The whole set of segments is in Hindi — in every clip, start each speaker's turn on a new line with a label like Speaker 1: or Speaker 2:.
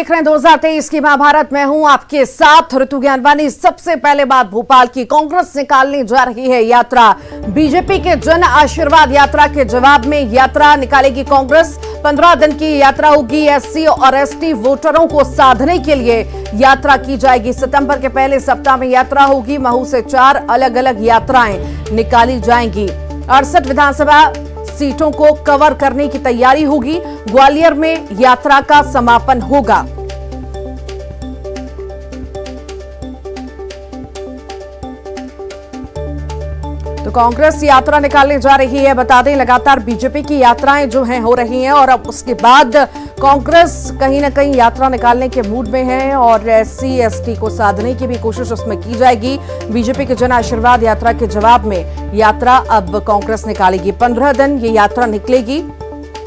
Speaker 1: देख रहे हैं 2023 की महाभारत। मैं हूं आपके साथ ऋतु ज्ञानवानी। सबसे पहले बात भोपाल की। कांग्रेस निकालने जा रही है यात्रा। बीजेपी के जन आशीर्वाद यात्रा के जवाब में यात्रा निकालेगी कांग्रेस। 15 दिन की यात्रा होगी। एससी और एसटी वोटरों को साधने के लिए यात्रा की जाएगी। सितंबर के पहले सप्ताह में यात्रा होगी। महू से 4 अलग अलग यात्राएं निकाली जाएंगी। 68 विधानसभा सीटों को कवर करने की तैयारी होगी। ग्वालियर में यात्रा का समापन होगा। तो कांग्रेस यात्रा निकालने जा रही है। बता दें, लगातार बीजेपी की यात्राएं जो हैं हो रही हैं और अब उसके बाद कांग्रेस कहीं ना कहीं यात्रा निकालने के मूड में है और एससी एसटी को साधने की भी कोशिश उसमें की जाएगी। बीजेपी के जन आशीर्वाद यात्रा के जवाब में यात्रा अब कांग्रेस निकालेगी। 15 दिन ये यात्रा निकलेगी।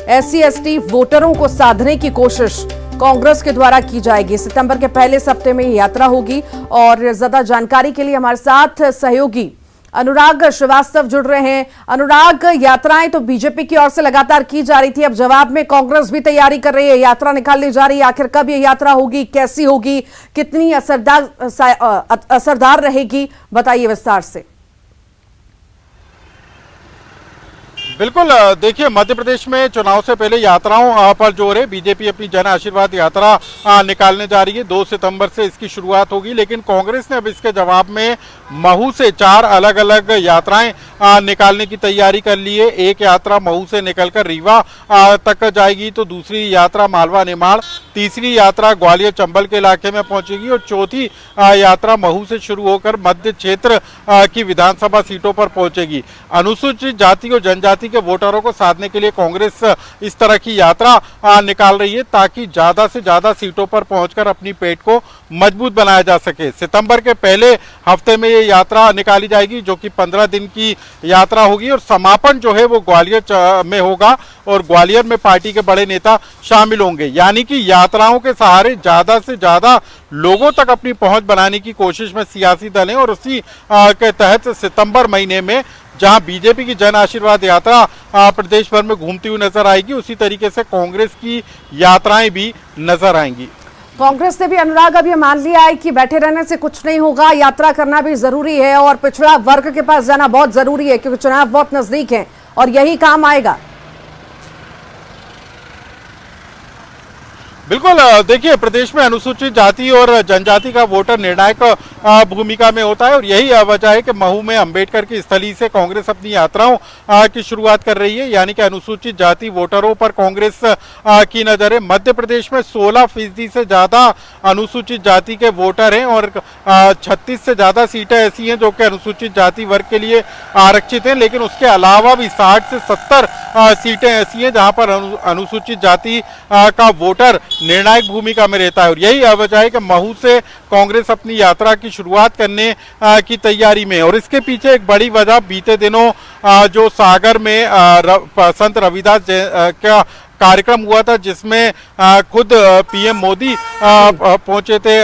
Speaker 1: एससी एसटी वोटरों को साधने की कोशिश कांग्रेस के द्वारा की जाएगी। सितंबर के पहले सप्ताह में ये यात्रा होगी। और ज्यादा जानकारी के लिए हमारे साथ सहयोगी अनुराग श्रीवास्तव जुड़ रहे हैं। अनुराग, यात्राएं तो बीजेपी की ओर से लगातार की जा रही थी, अब जवाब में कांग्रेस भी तैयारी कर रही है, यात्रा निकालने जा रही है। आखिर कब ये यात्रा होगी, कैसी होगी, कितनी असरदार रहेगी, बताइए विस्तार से।
Speaker 2: बिल्कुल, देखिए, मध्य प्रदेश में चुनाव से पहले यात्राओं पर जोर है। बीजेपी अपनी जन आशीर्वाद यात्रा निकालने जा रही है। 2 सितंबर से इसकी शुरुआत होगी, लेकिन कांग्रेस ने अब इसके जवाब में महू से 4 अलग अलग यात्राएं निकालने की तैयारी कर ली है। एक यात्रा महू से निकलकर रीवा तक जाएगी, तो दूसरी यात्रा मालवा निमाड़, तीसरी यात्रा ग्वालियर चंबल के इलाके में पहुंचेगी और चौथी यात्रा महू से शुरू होकर मध्य क्षेत्र की विधानसभा सीटों पर पहुंचेगी। अनुसूचित जाति और जनजाति के वोटरों को साधने के लिए कांग्रेस इस तरह की यात्रा निकाल रही है ताकि ज्यादा से ज्यादा सीटों पर पहुंचकर अपनी पेट को मजबूत बनाया जा सके। सितंबर के पहले हफ्ते में ये यात्रा निकाली जाएगी, जो कि 15 दिन की यात्रा होगी और समापन जो है वो ग्वालियर में होगा और ग्वालियर में पार्टी के बड़े नेता शामिल होंगे। यानी कि यात्राओं के सहारे ज्यादा से ज्यादा लोगों तक अपनी पहुंच बनाने की कोशिश में सियासी दल हैं और उसी के तहत सितंबर महीने में जहां बीजेपी की जन आशीर्वाद यात्रा प्रदेश भर में घूमती हुई नजर आएगी, उसी तरीके से कांग्रेस की यात्राएं भी नजर आएंगी।
Speaker 1: कांग्रेस ने भी, अनुराग, अब ये मान लिया है कि बैठे रहने से कुछ नहीं होगा, यात्रा करना भी जरूरी है और पिछड़ा वर्ग के पास जाना बहुत जरूरी है क्योंकि चुनाव बहुत नजदीक है और यही काम आएगा।
Speaker 2: बिल्कुल, देखिए, प्रदेश में अनुसूचित जाति और जनजाति का वोटर निर्णायक भूमिका में होता है और यही वजह है कि महू में अंबेडकर की स्थली से कांग्रेस अपनी यात्राओं की शुरुआत कर रही है। यानी कि अनुसूचित जाति वोटरों पर कांग्रेस की नजर है। मध्य प्रदेश में 16% से ज्यादा अनुसूचित जाति के वोटर हैं और 36 से ज्यादा सीटें ऐसी हैं जो कि अनुसूचित जाति वर्ग के लिए आरक्षित हैं, लेकिन उसके अलावा भी 60 से 70 सीटें ऐसी हैं जहां पर अनुसूचित जाति का वोटर निर्णायक भूमिका में रहता है और यही वजह है कि महू से कांग्रेस अपनी यात्रा की शुरुआत करने की तैयारी में। और इसके पीछे एक बड़ी वजह बीते दिनों जो सागर में संत रविदास का कार्यक्रम हुआ था, जिसमें खुद पीएम मोदी पहुंचे थे,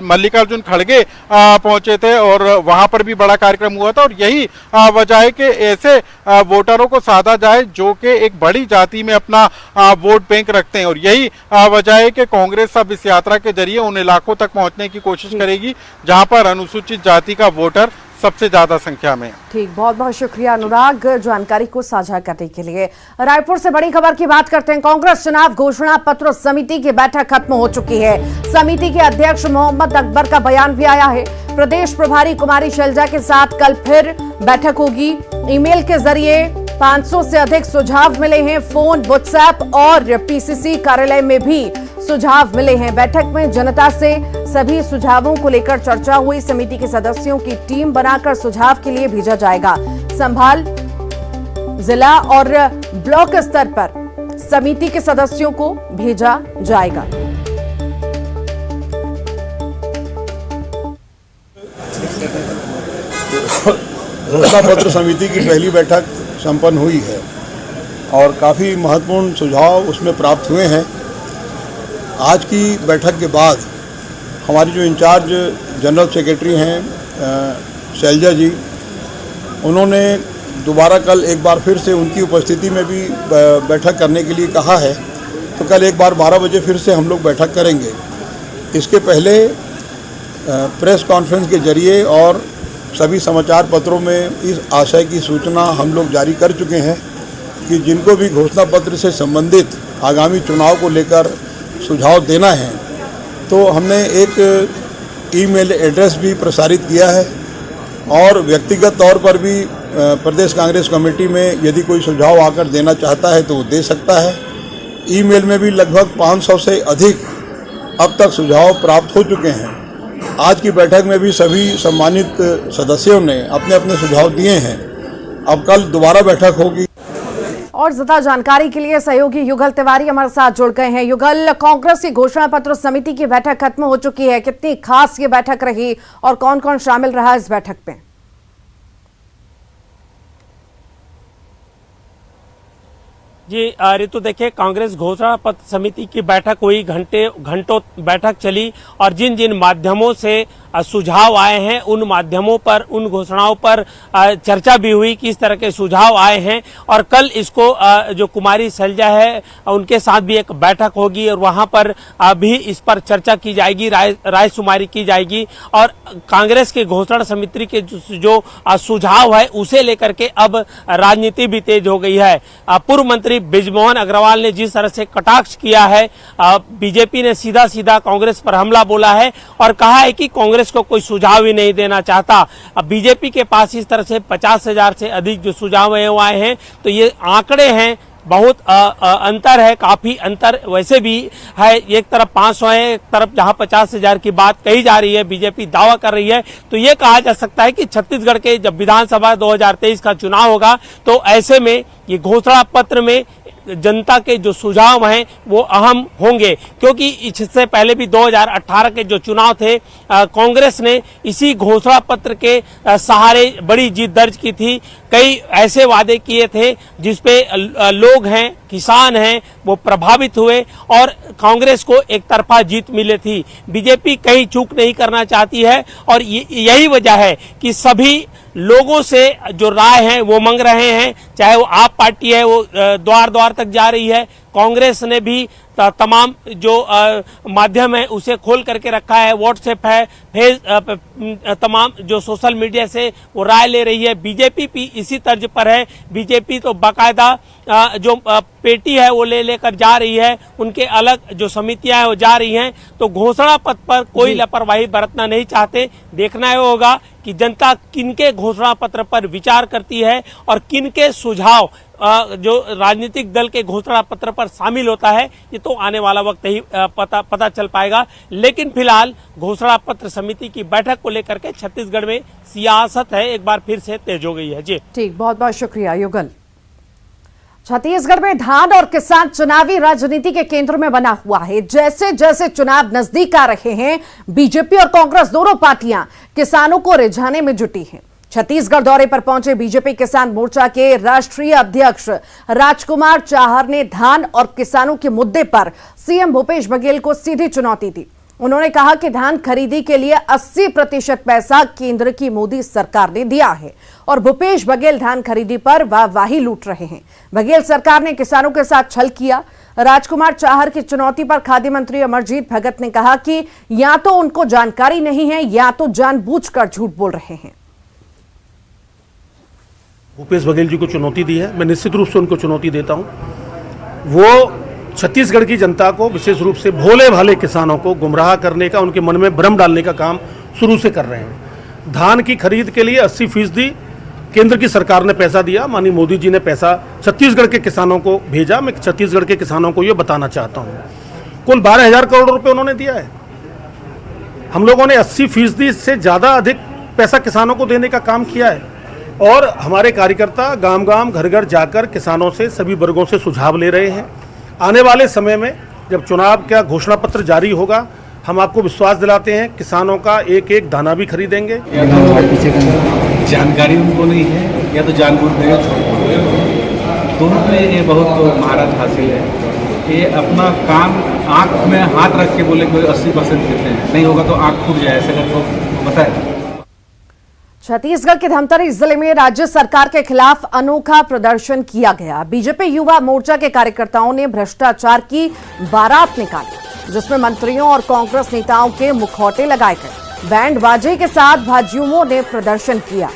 Speaker 2: मल्लिकार्जुन खड़गे पहुंचे थे और वहां पर भी बड़ा कार्यक्रम हुआ था और यही वजह है कि ऐसे वोटरों को साधा जाए जो कि एक बड़ी जाति में अपना वोट बैंक रखते हैं और यही वजह है कि कांग्रेस अब इस यात्रा के जरिए उन इलाकों तक पहुंचने की कोशिश करेगी जहां पर अनुसूचित जाति का वोटर सबसे ज्यादा संख्या में।
Speaker 1: ठीक, बहुत बहुत शुक्रिया अनुराग जानकारी को साझा करने के लिए। रायपुर से बड़ी खबर की बात करते हैं। कांग्रेस चुनाव घोषणा पत्र समिति की बैठक खत्म हो चुकी है। समिति के अध्यक्ष मोहम्मद अकबर का बयान भी आया है। प्रदेश प्रभारी कुमारी शैलजा के साथ कल फिर बैठक होगी। ईमेल के जरिए 500 से अधिक सुझाव मिले हैं। फोन, व्हाट्सएप और पीसीसी कार्यालय में भी सुझाव मिले हैं। बैठक में जनता से सभी सुझावों को लेकर चर्चा हुई। समिति के सदस्यों की टीम बनाकर सुझाव के लिए भेजा जाएगा। संभाल, जिला और ब्लॉक स्तर पर समिति के सदस्यों को भेजा जाएगा।
Speaker 3: घोषणा पत्र समिति की पहली बैठक संपन्न हुई है और काफ़ी महत्वपूर्ण सुझाव उसमें प्राप्त हुए हैं। आज की बैठक के बाद हमारी जो इंचार्ज जनरल सेक्रेटरी हैं शैलजा जी, उन्होंने दोबारा कल एक बार फिर से उनकी उपस्थिति में भी बैठक करने के लिए कहा है तो कल एक बार 12 बजे फिर से हम लोग बैठक करेंगे। इसके पहले प्रेस कॉन्फ्रेंस के जरिए और सभी समाचार पत्रों में इस आशय की सूचना हम लोग जारी कर चुके हैं कि जिनको भी घोषणा पत्र से संबंधित आगामी चुनाव को लेकर सुझाव देना है तो हमने एक ईमेल एड्रेस भी प्रसारित किया है और व्यक्तिगत तौर पर भी प्रदेश कांग्रेस कमेटी में यदि कोई सुझाव आकर देना चाहता है तो वो दे सकता है। ईमेल में भी लगभग 500 से अधिक अब तक सुझाव प्राप्त हो चुके हैं। आज की बैठक में भी सभी सम्मानित सदस्यों ने अपने अपने सुझाव दिए हैं। अब कल दोबारा बैठक होगी।
Speaker 1: और ज्यादा जानकारी के लिए सहयोगी युगल तिवारी हमारे साथ जुड़ गए हैं। युगल, कांग्रेस की घोषणा पत्र समिति की बैठक खत्म हो चुकी है, कितनी खास ये बैठक रही और कौन कौन शामिल रहा इस बैठक में?
Speaker 4: जी ऋतु, देखिए, कांग्रेस घोषणा पत्र समिति की बैठक हुई, घंटों बैठक चली और जिन जिन माध्यमों से सुझाव आए हैं उन माध्यमों पर, उन घोषणाओं पर चर्चा भी हुई, किस तरह के सुझाव आए हैं। और कल इसको जो कुमारी सैलजा है उनके साथ भी एक बैठक होगी और वहां पर भी इस पर चर्चा की जाएगी, रायशुमारी की जाएगी और कांग्रेस की घोषणा समिति के जो सुझाव है उसे लेकर के अब राजनीति भी तेज हो गई है। पूर्व मंत्री बृजमोहन अग्रवाल ने जिस तरह से कटाक्ष किया है, बीजेपी ने सीधा सीधा कांग्रेस पर हमला बोला है और कहा है कि कांग्रेस को कोई सुझाव ही नहीं देना चाहता। अब बीजेपी के पास इस तरह से 50,000 से अधिक जो सुझाव आए हैं तो ये आंकड़े हैं, बहुत अंतर है, काफी अंतर वैसे भी है। एक तरफ 500 है, एक तरफ जहां 50,000 की बात कही जा रही है, बीजेपी दावा कर रही है, तो ये कहा जा सकता है कि छत्तीसगढ़ के जब विधानसभा 2023 का चुनाव होगा तो ऐसे में ये घोषणा पत्र में जनता के जो सुझाव हैं वो अहम होंगे, क्योंकि इससे पहले भी 2018 के जो चुनाव थे कांग्रेस ने इसी घोषणा पत्र के सहारे बड़ी जीत दर्ज की थी। कई ऐसे वादे किए थे जिसपे लोग हैं, किसान हैं, वो प्रभावित हुए और कांग्रेस को एक तरफा जीत मिली थी। बीजेपी कहीं चूक नहीं करना चाहती है और यही वजह है कि सभी लोगों से जो राय है वो मांग रहे हैं, चाहे वो आप पार्टी है वो द्वार द्वार तक जा रही है, कांग्रेस ने भी तमाम जो माध्यम है उसे खोल करके रखा है, व्हाट्सएप है, तमाम जो सोशल मीडिया से वो राय ले रही है। बीजेपी भी इसी तर्ज पर है, बीजेपी तो बाकायदा जो पेटी है वो लेकर जा रही है, उनके अलग जो समितियां हैं वो जा रही हैं। तो घोषणा पत्र पर कोई लापरवाही बरतना नहीं चाहते। देखना ये होगा कि जनता किनके घोषणा पत्र पर विचार करती है और किनके सुझाव जो राजनीतिक दल के घोषणा पत्र पर शामिल होता है, ये तो आने वाला वक्त ही पता चल पाएगा। लेकिन फिलहाल घोषणा पत्र समिति की बैठक को लेकर के छत्तीसगढ़ में सियासत है एक बार फिर से तेज हो गई है। जी
Speaker 1: ठीक, बहुत बहुत शुक्रिया युगल। छत्तीसगढ़ में धान और किसान चुनावी राजनीति के केंद्र में बना हुआ है। जैसे जैसे चुनाव नजदीक आ रहे हैं, बीजेपी और कांग्रेस दोनों पार्टियां किसानों को रिझाने में जुटी हैं। छत्तीसगढ़ दौरे पर पहुंचे बीजेपी किसान मोर्चा के राष्ट्रीय अध्यक्ष राजकुमार चाहर ने धान और किसानों के मुद्दे पर सीएम भूपेश बघेल को सीधी चुनौती दी। उन्होंने कहा कि धान खरीदी के लिए 80% पैसा केंद्र की मोदी सरकार ने दिया है और भूपेश बघेल धान खरीदी पर वाहवाही लूट रहे हैं। बघेल सरकार ने किसानों के साथ छल किया। राजकुमार चाहर की चुनौती पर खाद्य मंत्री अमरजीत भगत ने कहा कि या तो उनको जानकारी नहीं है या तो जानबूझकर झूठ बोल रहे हैं।
Speaker 5: भूपेश बघेल जी को चुनौती दी है, मैं निश्चित रूप से उनको चुनौती देता हूं। वो छत्तीसगढ़ की जनता को, विशेष रूप से भोले भाले किसानों को गुमराह करने का, उनके मन में भ्रम डालने का काम शुरू से कर रहे हैं। धान की खरीद के लिए 80% केंद्र की सरकार ने पैसा दिया, माननीय मोदी जी ने पैसा छत्तीसगढ़ के किसानों को भेजा। मैं छत्तीसगढ़ के किसानों को ये बताना चाहता हूँ, कुल 12,000 करोड़ रुपए उन्होंने दिया है। हम लोगों ने 80% से ज़्यादा अधिक पैसा किसानों को देने का काम किया है और हमारे कार्यकर्ता गांव गांव घर घर जाकर किसानों से, सभी वर्गों से सुझाव ले रहे हैं। आने वाले समय में जब चुनाव का घोषणा पत्र जारी होगा, हम आपको विश्वास दिलाते हैं किसानों का एक एक दाना भी खरीदेंगे।
Speaker 6: या तो जानकारी उनको नहीं है या तो जानबूझ दोनों में ये बहुत महारत हासिल है। ये अपना काम आँख में हाथ रख के बोले कोई 80% देते हैं, नहीं होगा तो आँख फूट जाए, ऐसे करके बताए।
Speaker 1: छत्तीसगढ़ के धमतरी जिले में राज्य सरकार के खिलाफ अनोखा प्रदर्शन किया गया। बीजेपी युवा मोर्चा के कार्यकर्ताओं ने भ्रष्टाचार की बारात निकाली, जिसमें मंत्रियों और कांग्रेस नेताओं के मुखौटे लगाए गए। बैंड बाजे के साथ भाजयुमों ने प्रदर्शन किया।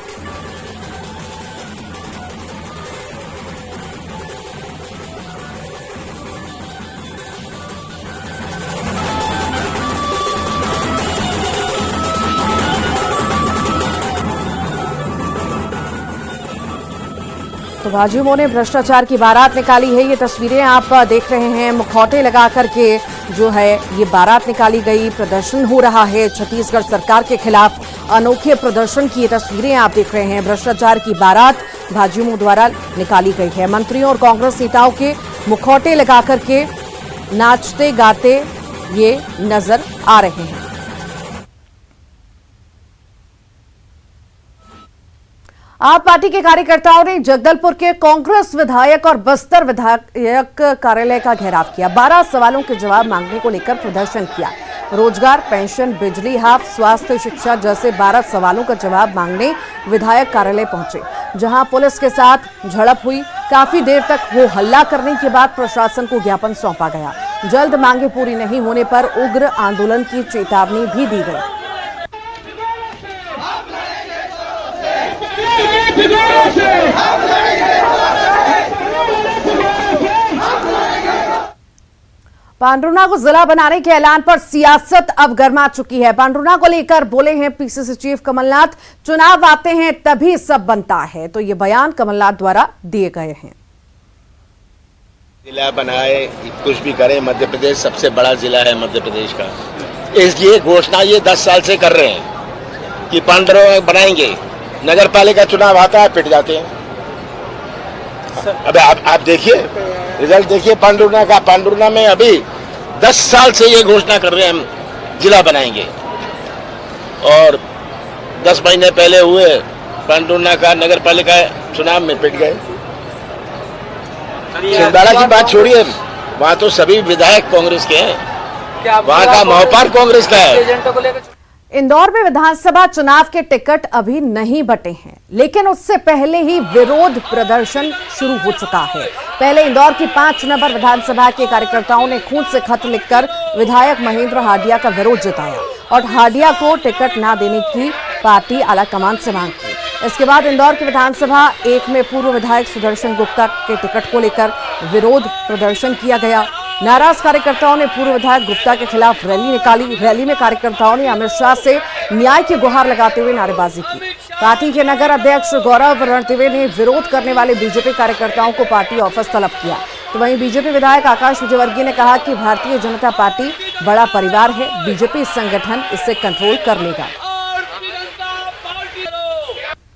Speaker 1: तो भाजयुमों ने भ्रष्टाचार की बारात निकाली है। ये तस्वीरें आप देख रहे हैं, मुखौटे लगा करके जो है ये बारात निकाली गई। प्रदर्शन हो रहा है छत्तीसगढ़ सरकार के खिलाफ। अनोखे प्रदर्शन की ये तस्वीरें आप देख रहे हैं। भ्रष्टाचार की बारात भाजयुमों द्वारा निकाली गई है। मंत्रियों और कांग्रेस नेताओं के मुखौटे लगा करके नाचते गाते ये नजर आ रहे हैं। आप पार्टी के कार्यकर्ताओं ने जगदलपुर के कांग्रेस विधायक और बस्तर विधायक कार्यालय का घेराव किया। 12 सवालों के जवाब मांगने को लेकर प्रदर्शन किया। रोजगार, पेंशन, बिजली, हाफ, स्वास्थ्य, शिक्षा जैसे 12 सवालों का जवाब मांगने विधायक कार्यालय पहुंचे, जहां पुलिस के साथ झड़प हुई। काफी देर तक हो हल्ला करने के बाद प्रशासन को ज्ञापन सौंपा गया। जल्द मांगे पूरी नहीं होने पर उग्र आंदोलन की चेतावनी भी दी गई। पांडुर्ना को जिला बनाने के ऐलान पर सियासत अब गर्मा चुकी है। पांडुर्ना को लेकर बोले हैं पीसीसी चीफ कमलनाथ, चुनाव आते हैं तभी सब बनता है। तो ये बयान कमलनाथ द्वारा दिए गए हैं।
Speaker 7: जिला बनाए कुछ भी करे, मध्य प्रदेश सबसे बड़ा जिला है मध्य प्रदेश का। इसलिए घोषणा ये 10 साल से कर रहे हैं कि पांडुर्ना बनाएंगे। नगर पालिका चुनाव आता है, पिट जाते हैं। अबे आप देखिए रिजल्ट देखिए पांडुर्ना का। पांडुर्ना में अभी 10 साल से ये घोषणा कर रहे हैं हम जिला बनाएंगे, और 10 महीने पहले हुए पांडुर्ना का नगर पालिका चुनाव में पिट गए। छिंदवाड़ा की बात छोड़िए, वहाँ तो सभी विधायक कांग्रेस के हैं, वहाँ का महापौर कांग्रेस का है।
Speaker 1: इंदौर में विधानसभा चुनाव के टिकट अभी नहीं बटे हैं, लेकिन उससे पहले ही विरोध प्रदर्शन शुरू हो चुका है। पहले इंदौर की 5 नंबर विधानसभा के कार्यकर्ताओं ने खून से खत लिखकर विधायक महेंद्र हाडिया का विरोध जताया और हाडिया को टिकट न देने की पार्टी आलाकमान से मांग की। इसके बाद इंदौर की विधानसभा 1 में पूर्व विधायक सुदर्शन गुप्ता के टिकट को लेकर विरोध प्रदर्शन किया गया। नाराज कार्यकर्ताओं ने पूर्व विधायक गुप्ता के खिलाफ रैली निकाली। रैली में कार्यकर्ताओं ने अमित शाह से न्याय की गुहार लगाते हुए नारेबाजी की। पार्टी के नगर अध्यक्ष गौरव रणदिवे ने विरोध करने वाले बीजेपी कार्यकर्ताओं को पार्टी ऑफिस तलब किया। तो वहीं बीजेपी विधायक आकाश विजयवर्गीय ने कहा कि भारतीय जनता पार्टी बड़ा परिवार है, बीजेपी संगठन इसे कंट्रोल कर लेगा।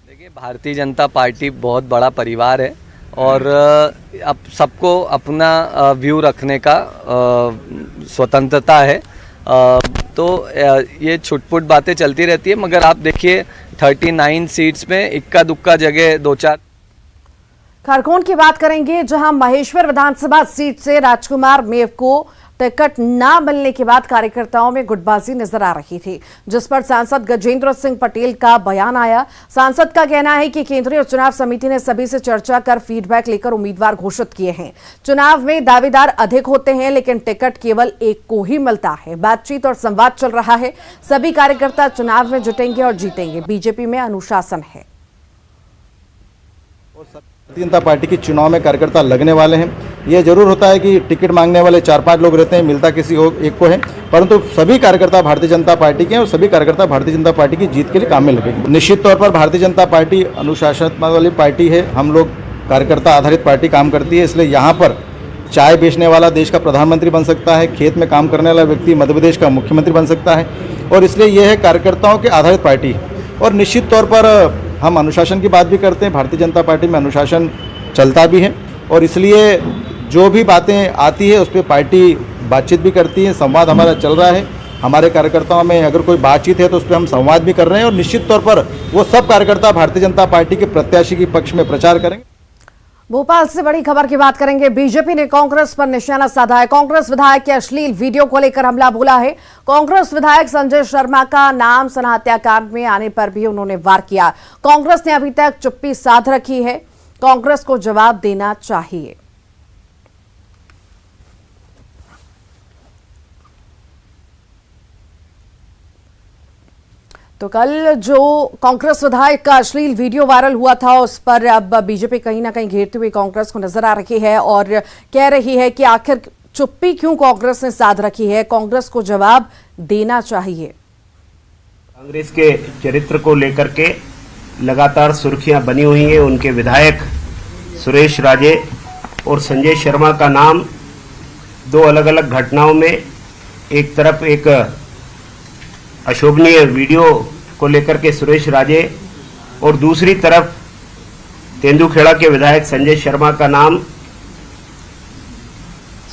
Speaker 8: देखिए, भारतीय जनता पार्टी बहुत बड़ा परिवार है और अब सबको अपना व्यू रखने का स्वतंत्रता है। तो ये छुटपुट बातें चलती रहती है, मगर आप देखिए 39 सीट्स में इक्का दुक्का जगह 2-4।
Speaker 1: खरगोन की बात करेंगे, जहां महेश्वर विधानसभा सीट से राजकुमार मेव को टिकट न मिलने के बाद कार्यकर्ताओं में गुटबाजी नजर आ रही थी, जिस पर सांसद गजेंद्र सिंह पटेल का बयान आया। सांसद का कहना है कि केंद्रीय चुनाव समिति ने सभी से चर्चा कर फीडबैक लेकर उम्मीदवार घोषित किए हैं। चुनाव में दावेदार अधिक होते हैं, लेकिन टिकट केवल एक को ही मिलता है। बातचीत और संवाद चल रहा है। सभी कार्यकर्ता चुनाव में जुटेंगे और जीतेंगे। बीजेपी में अनुशासन है।
Speaker 9: भारतीय जनता पार्टी की चुनाव में कार्यकर्ता लगने वाले हैं। ये जरूर होता है कि टिकट मांगने वाले 4-5 लोग रहते हैं, मिलता किसी एक को है, परंतु सभी कार्यकर्ता भारतीय जनता पार्टी के हैं और सभी कार्यकर्ता भारतीय जनता पार्टी की जीत के लिए काम में लगेंगे। निश्चित तौर पर भारतीय जनता पार्टी अनुशासनात्मक वाली पार्टी है। हम लोग कार्यकर्ता आधारित पार्टी काम करती है, इसलिए यहाँ पर चाय बेचने वाला देश का प्रधानमंत्री बन सकता है, खेत में काम करने वाला व्यक्ति मध्य प्रदेश का मुख्यमंत्री बन सकता है, और इसलिए यह है कार्यकर्ताओं के आधारित पार्टी। और निश्चित तौर पर हम अनुशासन की बात भी करते हैं। भारतीय जनता पार्टी में अनुशासन चलता भी है, और इसलिए जो भी बातें आती है उस पर पार्टी बातचीत भी करती है। संवाद हमारा चल रहा है। हमारे कार्यकर्ताओं में अगर कोई बातचीत है तो उस पर हम संवाद भी कर रहे हैं, और निश्चित तौर पर वो सब कार्यकर्ता भारतीय जनता पार्टी के प्रत्याशी के पक्ष में प्रचार करेंगे।
Speaker 1: भोपाल से बड़ी खबर की बात करेंगे। बीजेपी ने कांग्रेस पर निशाना साधा है। कांग्रेस विधायक के अश्लील वीडियो को लेकर हमला बोला है। कांग्रेस विधायक संजय शर्मा का नाम सना हत्याकांड में आने पर भी उन्होंने वार किया। कांग्रेस ने अभी तक चुप्पी साध रखी है। कांग्रेस को जवाब देना चाहिए। तो कल जो कांग्रेस विधायक का अश्लील वीडियो वायरल हुआ था, उस पर अब बीजेपी कहीं ना कहीं घेरते हुए कांग्रेस को नजर आ रही है और कह रही है कि आखिर चुप्पी क्यों कांग्रेस ने साध रखी है, कांग्रेस को जवाब देना चाहिए।
Speaker 10: कांग्रेस के चरित्र को लेकर के लगातार सुर्खियां बनी हुई हैं। उनके विधायक सुरेश राजे और संजय शर्मा का नाम दो अलग अलग घटनाओं में, एक तरफ एक अशोभनीय वीडियो को लेकर के सुरेश राजे और दूसरी तरफ तेंदुखेड़ा के विधायक संजय शर्मा का नाम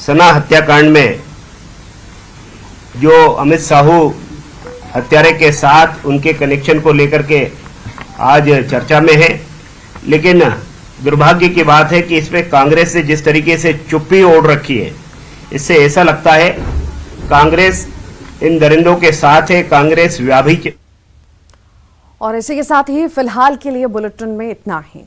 Speaker 10: सना हत्याकांड में जो अमित साहू हत्यारे के साथ उनके कनेक्शन को लेकर के आज चर्चा में है। लेकिन दुर्भाग्य की बात है कि इसमें कांग्रेस ने जिस तरीके से चुप्पी ओढ़ रखी है, इससे ऐसा लगता है कांग्रेस इन दरिंदों के साथ है, कांग्रेस व्याभि।
Speaker 1: और इसी के साथ ही फिलहाल के लिए बुलेटिन में इतना ही।